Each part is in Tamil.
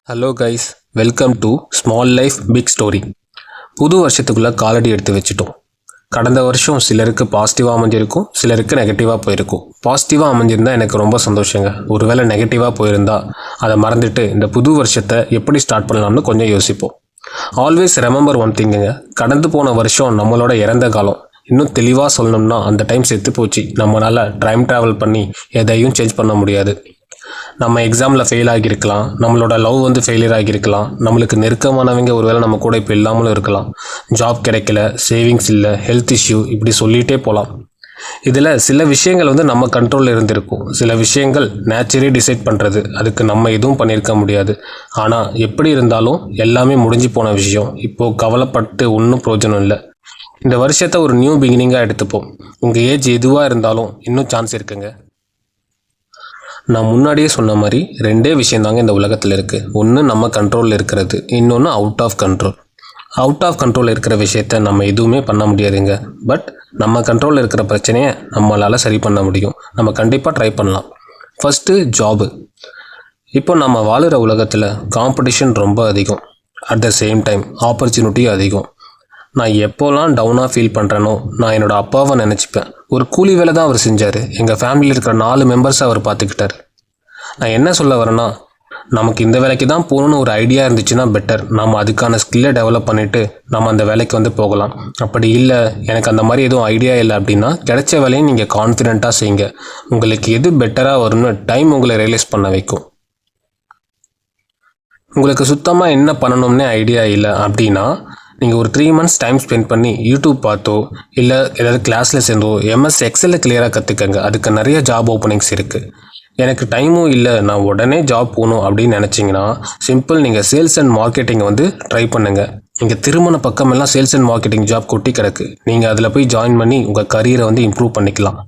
Hello guys, welcome to small life big story. புது வருஷத்துக்குள்ளே காலடி எடுத்து வச்சுட்டோம். கடந்த வருஷம் சிலருக்கு பாசிட்டிவாக அமைஞ்சிருக்கும், சிலருக்கு நெகட்டிவாக போயிருக்கும். பாசிட்டிவாக அமைஞ்சிருந்தால் எனக்கு ரொம்ப சந்தோஷங்க. ஒருவேளை நெகட்டிவாக போயிருந்தா அதை மறந்துட்டு இந்த புது வருஷத்தை எப்படி ஸ்டார்ட் பண்ணலாம்னு கொஞ்சம் யோசிப்போம். ஆல்வேஸ் ரெமெம்பர் ஒன் திங்குங்க, கடந்து போன வருஷம் நம்மளோட இறந்த காலம். இன்னும் தெளிவாக சொல்லணும்னா அந்த டைம் செத்து போச்சு. நம்மளால் டைம் ட்ராவல் பண்ணி எதையும் சேஞ்ச் பண்ண முடியாது. நம்ம எக்ஸாமில் ஃபெயில் ஆகியிருக்கலாம், நம்மளோட லவ் ஃபெயிலியர் ஆகியிருக்கலாம், நம்மளுக்கு நெருக்கமானவங்க ஒருவேளை நம்ம கூட இப்போ இல்லாமலும் இருக்கலாம், ஜாப் கிடைக்கல, சேவிங்ஸ் இல்லை, ஹெல்த் இஷ்யூ, இப்படி சொல்லிகிட்டே போகலாம். இதில் சில விஷயங்கள் நம்ம கண்ட்ரோலில் இருந்திருக்கும், சில விஷயங்கள் நேச்சரே டிசைட் பண்ணுறது, அதுக்கு நம்ம எதுவும் பண்ணியிருக்க முடியாது. ஆனால் எப்படி இருந்தாலும் எல்லாமே முடிஞ்சு போன விஷயம். இப்போது கவலைப்பட்டு ஒன்றும் பிரயோஜனம் இல்லை. இந்த வருஷத்தை ஒரு நியூ பிகினிங்காக எடுத்துப்போம். உங்கள் ஏஜ் எதுவாக இருந்தாலும் இன்னும் சான்ஸ் இருக்குங்க. நான் முன்னாடியே சொன்ன மாதிரி ரெண்டே விஷயந்தாங்க இந்த உலகத்தில் இருக்குது. ஒன்று நம்ம கண்ட்ரோலில் இருக்கிறது, இன்னொன்று out of control. Out of control இருக்கிற விஷயத்த நம்ம எதுவுமே பண்ண முடியாதுங்க. பட் நம்ம கண்ட்ரோலில் இருக்கிற பிரச்சனையை நம்மளால் சரி பண்ண முடியும். நம்ம கண்டிப்பாக ட்ரை பண்ணலாம். First job. இப்போ நம்ம வாழுகிற உலகத்தில் காம்படிஷன் ரொம்ப அதிகம், at the same time opportunity அதிகம். நான் எப்போல்லாம் டவுனாக ஃபீல் பண்ணுறேனோ நான் என்னோடய அப்பாவை நினச்சிப்பேன். ஒரு கூலி வேலை தான் அவர் செஞ்சார், எங்கள் ஃபேமிலியில் இருக்கிற 4 மெம்பர்ஸை அவர் பார்த்துக்கிட்டார். நான் என்ன சொல்ல வரேன்னா, நமக்கு இந்த வேலைக்கு தான் போகணுன்னு ஒரு ஐடியா இருந்துச்சுன்னா பெட்டர். நம்ம அதுக்கான ஸ்கில்லை டெவலப் பண்ணிவிட்டு நம்ம அந்த வேலைக்கு போகலாம். அப்படி இல்லை, எனக்கு அந்த மாதிரி எதுவும் ஐடியா இல்லை அப்படின்னா கிடைச்ச வேலையை நீங்கள் கான்ஃபிடென்ட்டாக செய்யுங்க. உங்களுக்கு எது பெட்டராக வரும்னு டைம் உங்களை ரியலைஸ் பண்ண வைக்கும். உங்களுக்கு சுத்தமாக என்ன பண்ணணும்னே ஐடியா இல்லை அப்படின்னா நீங்கள் ஒரு 3 months டைம் ஸ்பெண்ட் பண்ணி யூடியூப் பார்த்தோ இல்லை ஏதாவது கிளாஸில் சேர்ந்தோ MS எக்ஸலில் கிளியராக கற்றுக்கங்க. அதுக்கு நிறைய ஜாப் ஓப்பனிங்ஸ் இருக்குது. எனக்கு டைமும் இல்லை, நான் உடனே ஜாப் போகணும் அப்படின்னு நினச்சிங்கன்னா சிம்பிள், நீங்கள் சேல்ஸ் அண்ட் மார்க்கெட்டிங் ட்ரை பண்ணுங்கள். இங்கே திருமண பக்கமெல்லாம் சேல்ஸ் அண்ட் மார்க்கெட்டிங் ஜாப் கொட்டி கிடக்கு. நீங்கள் அதில் போய் ஜாயின் பண்ணி உங்கள் கரியரை இம்ப்ரூவ் பண்ணிக்கலாம்.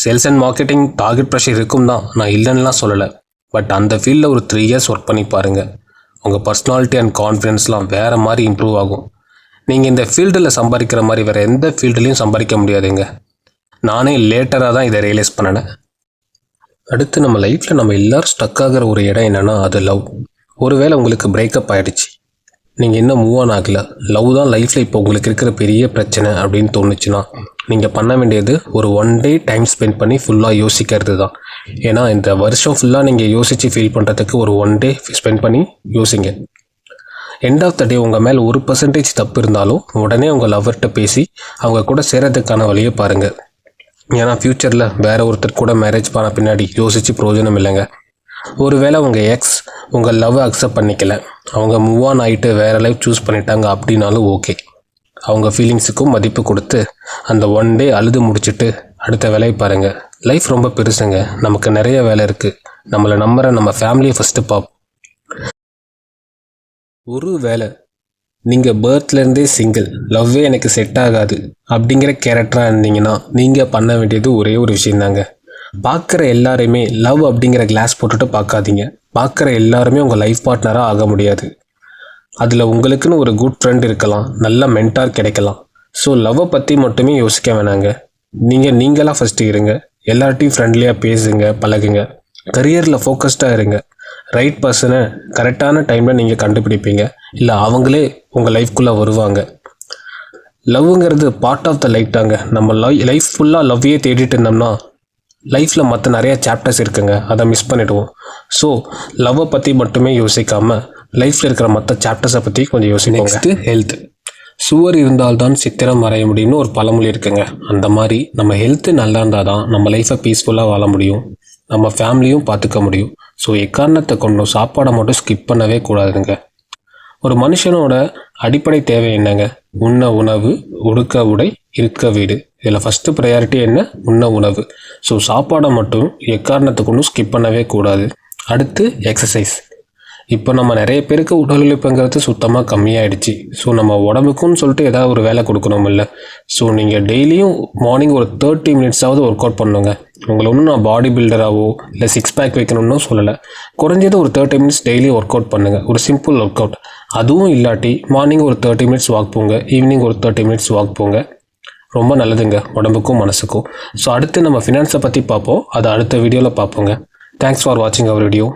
Sales and marketing target pressure இருக்கும் தான், நான் இல்லைன்னுலாம் சொல்லலை. பட் அந்த ஃபீல்டில் ஒரு 3 years ஒர்க் பண்ணி பாருங்கள். உங்கள் பர்சனாலிட்டி அண்ட் கான்ஃபிடென்ஸ்லாம் வேறு மாதிரி இம்ப்ரூவ் ஆகும். நீங்கள் இந்த ஃபீல்டில் சம்பாதிக்கிற மாதிரி வேறு எந்த ஃபீல்டுலேயும் சம்பாதிக்க முடியாதுங்க. நானே லேட்டராக தான் இதை ரியலைஸ் பண்ணினேன். அடுத்து நம்ம லைஃப்பில் நம்ம எல்லோரும் ஸ்டக் ஆகிற ஒரு இடம் என்னென்னா அது லவ். ஒருவேளை உங்களுக்கு பிரேக்கப் ஆகிடுச்சு, நீங்கள் இன்னும் மூவ் ஆன் ஆகலை, லவ் தான் லைஃப்பில் இப்போ உங்களுக்கு இருக்கிற பெரிய பிரச்சனை அப்படின்னு தோணுச்சுன்னா நீங்கள் பண்ண வேண்டியது ஒரு 1 day டைம் ஸ்பெண்ட் பண்ணி ஃபுல்லாக யோசிக்கிறது தான். ஏன்னா இந்த வருஷம் ஃபுல்லாக நீங்கள் யோசித்து ஃபீல் பண்ணுறதுக்கு ஒரு 1 day ஸ்பெண்ட் பண்ணி யோசிங்க. எண்ட் ஆஃப் த டே உங்கள் மேலே 1% தப்பு இருந்தாலும் உடனே உங்கள் லவ்வர்கிட்ட பேசி அவங்க கூட சேரத்துக்கான வழியை பாருங்கள். ஏன்னா ஃப்யூச்சரில் வேறு ஒருத்தர் கூட மேரேஜ் பண்ண பின்னாடி யோசித்து பிரயோஜனம் இல்லைங்க. ஒருவேளை உங்கள் எக்ஸ் உங்கள் லவ்வை அக்செப்ட் பண்ணிக்கல, அவங்க மூவ் ஆன் ஆகிட்டு வேறு லைஃப் சூஸ் பண்ணிட்டாங்க அப்படின்னாலும் ஓகே. அவங்க ஃபீலிங்ஸுக்கும் மதிப்பு கொடுத்து அந்த 1 day அழுது முடிச்சுட்டு அடுத்த வேலையை பாருங்கள். லைஃப் ரொம்ப பெருசுங்க, நமக்கு நிறைய வேலை இருக்குது. நம்மளை நம்புகிற நம்ம ஃபேமிலியை ஃபஸ்ட்டு பார்ப்போம். ஒரு வேளை நீங்கள் பர்த்லேருந்தே சிங்கிள், லவ்வே எனக்கு செட் ஆகாது அப்படிங்கிற கேரக்டராக இருந்தீங்கன்னா நீங்கள் பண்ண வேண்டியது ஒரே ஒரு விஷயந்தாங்க. பார்க்குற எல்லாருமே லவ் அப்படிங்கிற கிளாஸ் போட்டுட்டு பார்க்காதீங்க. பார்க்குற எல்லாருமே உங்கள் லைஃப் பார்ட்னராக ஆக முடியாது. அதில் உங்களுக்குன்னு ஒரு குட் ஃப்ரெண்ட் இருக்கலாம், நல்ல மென்டார் கிடைக்கலாம். ஸோ லவ்வை பற்றி மட்டுமே யோசிக்க வேணாங்க. நீங்களாக ஃபஸ்ட்டு இருங்க. எல்லார்ட்டையும் ஃப்ரெண்ட்லியாக பேசுங்க, பழகுங்க. கரியரில் ஃபோக்கஸ்டாக இருங்க. ரைட் பர்சனை கரெக்டான டைமில் நீங்கள் கண்டுபிடிப்பீங்க, இல்லை அவங்களே உங்கள் லைஃப்குள்ளே வருவாங்க. லவ்ங்கிறது பார்ட் ஆஃப் த லைஃப் தாங்க. நம்ம லைஃப் ஃபுல்லாக லவ்வையே தேடிட்டு இருந்தோம்னா லைஃப்பில் மற்ற நிறையா சாப்டர்ஸ் இருக்குங்க, அதை மிஸ் பண்ணிவிடுவோம். ஸோ லவ்வை பற்றி மட்டுமே யோசிக்காமல் லைஃப்பில் இருக்கிற மற்ற சாப்டர்ஸை பற்றி கொஞ்சம் யோசிப்போம். Next health. சுவர் இருந்தால்தான் சித்திரம் வரைய முடியும்னு ஒரு பழமொழி இருக்குங்க. அந்த மாதிரி நம்ம ஹெல்த்து நல்லா இருந்தால் தான் நம்ம லைஃப்பை பீஸ்ஃபுல்லாக வாழ முடியும், நம்ம ஃபேமிலியும் பார்த்துக்க முடியும். ஸோ எக்காரணத்தை கொண்டும் சாப்பாடை மட்டும் ஸ்கிப் பண்ணவே கூடாதுங்க. ஒரு மனுஷனோட அடிப்படை தேவை என்னங்க? உண்ண உணவு, உடுக்க உடை, இருக்க வீடு. இதில் ஃபஸ்ட்டு ப்ரையாரிட்டி என்ன? உண்ண உணவு. ஸோ சாப்பாடை மட்டும் எக்காரணத்தை கொண்டும் ஸ்கிப் பண்ணவே கூடாது. அடுத்து எக்ஸசைஸ். இப்போ நம்ம நிறைய பேருக்கு உடல் உழைப்புங்கிறது சுத்தமாக கம்மியாயிடுச்சு. ஸோ நம்ம உடம்புக்குன்னு சொல்லிட்டு ஏதாவது ஒரு வேலை கொடுக்கணும் இல்லை. ஸோ நீங்கள் டெய்லியும் மார்னிங் ஒரு 30 minutes ஒர்க் அவுட் பண்ணுங்க. உங்களை ஒன்றும் நான் பாடி பில்டராகவோ இல்லை 6 pack வைக்கணும்னு சொல்லலை. குறைஞ்சது ஒரு 30 minutes டெய்லி ஒர்க் அவுட் பண்ணுங்கள், ஒரு சிம்பிள் ஒர்க் அவுட். அதுவும் இல்லாட்டி மார்னிங் ஒரு 30 minutes வாக் போங்க, ஈவினிங் ஒரு 30 minutes வாக் போங்க. ரொம்ப நல்லதுங்க உடம்புக்கும் மனசுக்கும். ஸோ அடுத்து நம்ம ஃபினான்ஸை பற்றி பார்ப்போம், அதை அடுத்த வீடியோவில் பார்ப்போங்க. தேங்க்ஸ் ஃபார் வாட்சிங் அவர் வீடியோ.